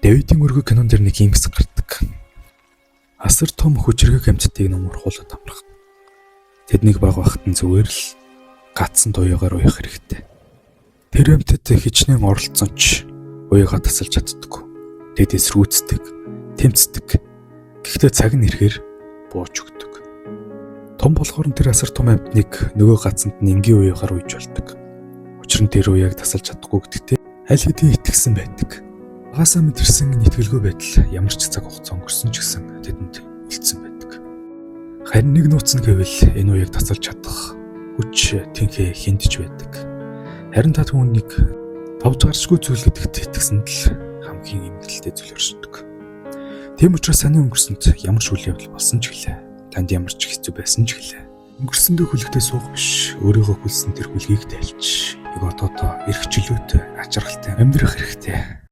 Дэвидийн өргө кинон дээр нэг юм хэсэг гардаг. Асар том хүчрэг амьтдыг нөмөр хуулаад амрах. Тэднийг баг багт нь зүгээр л гацсан туяагаар уяах хэрэгтэй. Тэр амьтад хичнээн оролцсон ч уяагаа тасалж чаддаггүй. Тэд эсрүүцдэг, тэмцдэг. Гэхдээ цаг нь ирэхээр бууж өгдөг. Том болохоор нь тэр асар том амьтныг нөгөө гацсанд нь энгийн уяагаар уйж болдог. Учир нь тэр уяаг тасалж чадахгүй гэдэгтээ аль хэдийн итгэсэн байдаг. Багасаа мэдэрсэн нэтгэлгүй байдал ямар ч цаг хугацаа өнгөрсөн ч гэсэн тэдэнд үлдсэн байдаг. Харин нэг нууц нь гэвэл энэ уяаг тасалж чадах хүч тэнхээ хиндж байдаг. Харин та түүнийг товж гарчгүй зүйл гэдэгт итгэсэнд л хамгийн эмгэлтэй зүйл өршдөг. Тийм учраас саний өнгөрсөнд ямар ч үйл явдал болсон ч гэлээ. Танд ямар ч хэцүү байсан ч гэлээ. Өнгөрсөндөө хүлэгтэй суух биш. Өөрийгөө хүлсэн тэр хүлгийг тайлж, одоо эрх чөлөөтэй, ачааргалтай амьдрах хэрэгтэй.